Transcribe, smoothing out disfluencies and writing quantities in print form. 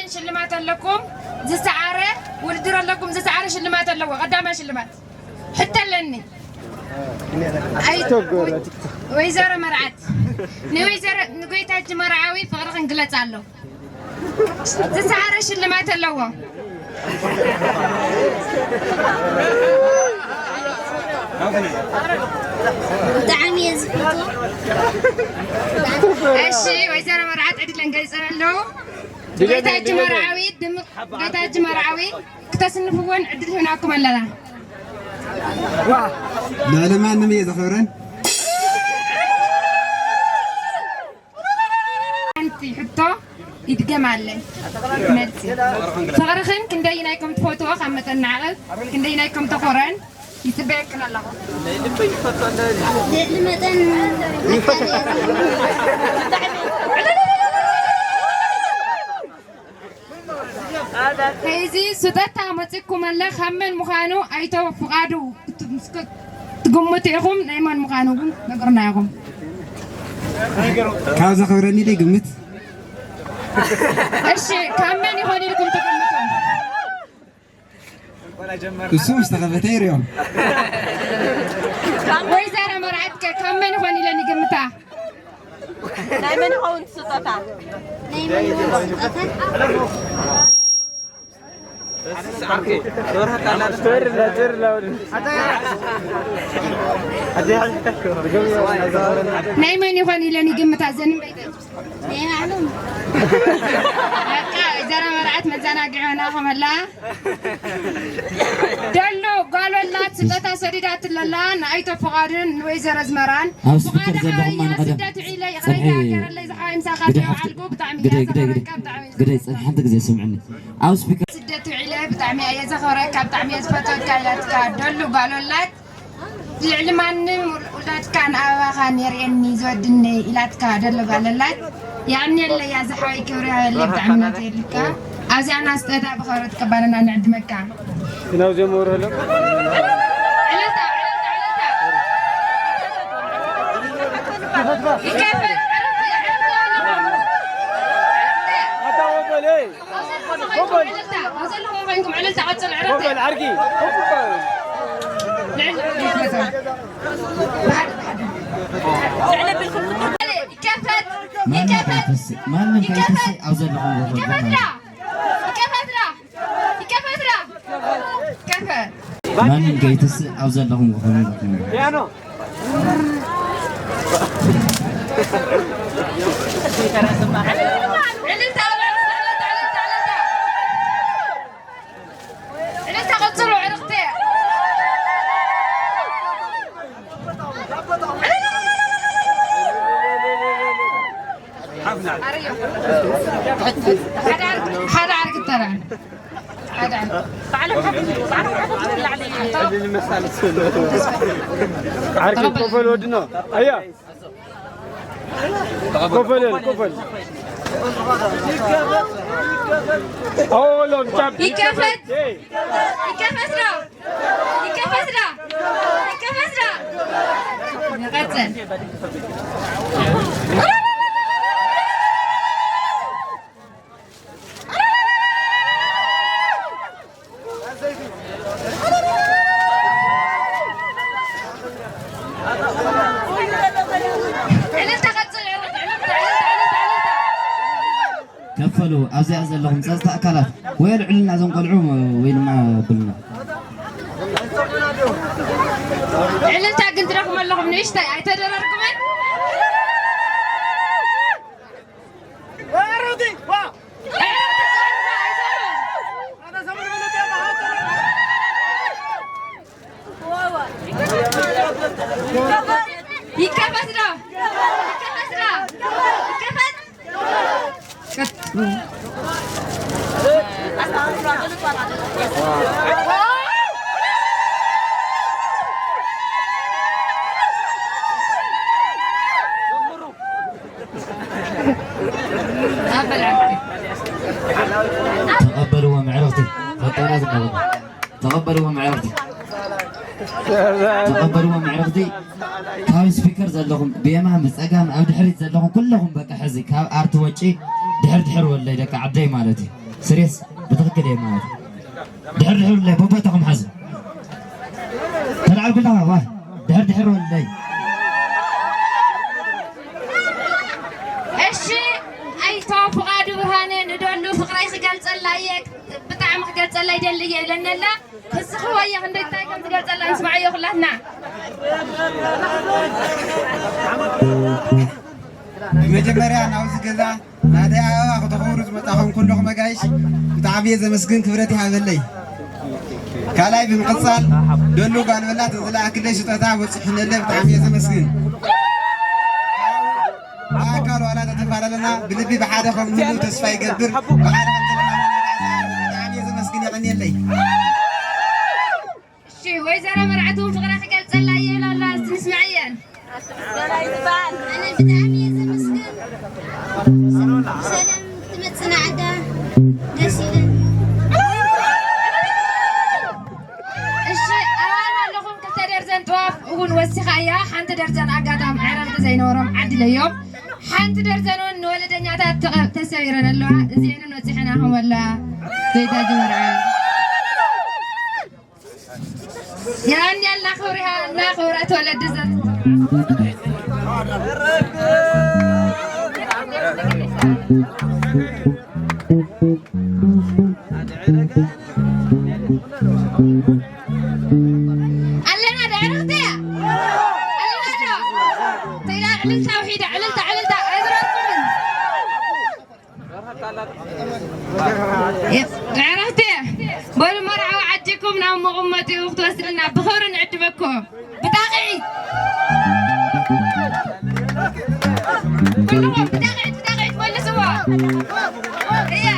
شلمات لكم زسعارة ولدر لكم زسعارة شلمات اللو قدام شلمات حتى لني أي ويزارة مرعت نويزارة نقيتها مرعوي فغرق انقلت على زسعارة شلمات اللو دعم يزبطو أشي ويزارة مرعت عدل انقلت له قيتها مرعوي دم قيتها مرعوي كتسنفون عدل هناكم اللذا لا لا ما نمي ذخرن أنت حطه يتجمع عليه ملسي فغرخن كنديناكم تفوتوا خمة النعل كنديناكم تخورن يتبعكنا الله هذه سدتها متكم الله خمن مخانو أيتو فقادو تقومتيهم نايمان مخانو نقرناهم كاو ذخرني لي قمت أشي كمن يهوني لكم تقومتهم السوم استغفتي اليوم ويزارة مرعتك كمن يهوني لاني قمتها نايمان هون سطتا نايمان يهوني لاني قمتها زين زرا مرعت مزانا قعوناهم الله دلو قالوا لا تسدتا سديدات للا نايتو فقادن ويزر زمران فقاد هاي سدات عيلي غير اللي زحايم ساخات يعلقوا بطعمي قدي حتى زي سمعني او سبيكر سدات عيلي بطعمي يا زخرك بطعمي زفتو كايلاتك دلو قالوا لا العلمان ولاد كان اواخان يريني زودني الاتك دلو قالوا لا يعني اللي يا زحوي كوريا اللي بتعملنا تلك أزي أنا استدعى بخارج كبارنا نعد مكة. شنو جمهور هلا؟ علتا. كيف؟ هذا هو بلي. أوصلهم بينكم علتا عطل عرفتي. هو العرقي. ما لنا كيفسي أوزن لهم ما لنا كيفسي أوزن لهم يانو هذا عرق ترى هذا عرق كفل ودنا أيا كفل أولون كاب يكفت قتل كفلوا أزي لهم ثلاثة أكلات وين علنا زين قلعوم وين ما بلنا علنت قلت لكم الله من ايش تاي تدركم ورودي وا هذا زمر من يكفت تقبلوا ومعرفتي تقبلوا ومعرفتي تقبلوا ومعرفتي كاو سبيكر زلهم بيما مسقام او دحريت زلهم كلهم بقى حزي كاو ارت وجي دحر ولا يدك عدي مالتي سريس بتغكر يا مات دحر ولا باباتكم حزم تلعب كلها واه دحر ولا الشيء أي توافق عدو برهانين ندولو فقرأي خجال صلايك بتاعم خجال صلاي دلية لأن لا خسخوا يا خندي تايكم خجال صلاي اسمعي خلنا بمجمريا ناوز كذا هذا أخذ خورز متاهم كلهم مجايش بتعبيه زي مسكين كبرتي هذا كلاي بمقصال دولو قال ولا تطلع كل شيء تتعب وتصحن اللي بتعبيه زي مسكين قالوا ولا تتفعل لنا بلبي بحادهم منو تسفى يقدر بتعبيه زي مسكين يغني اللي شي ويزرا مرعتهم فقرة خجال صلاي لا لا تسمعين أنا بتعمي زي مسكين سلام تمتنا عدا قاسيلا الشيء أنا لهم كتدرزن طواف ونوسخ أيها حنت درزن أقدام عرال زينورم عدل اليوم حنت درزنون ولدنا تسويرنا اللوحة زين نوسخناهم ولا بيتا جمرعان يعني الله خورها الله خورها تولد زت علنا دعرتي علنا تيلا علنتا وحيدة علنتا دعرتي بول مرعى وعديكم نام أمتي وقت وسلنا بخور نعتبكم بتاقعي كلهم بتاقعي ولا سوا هي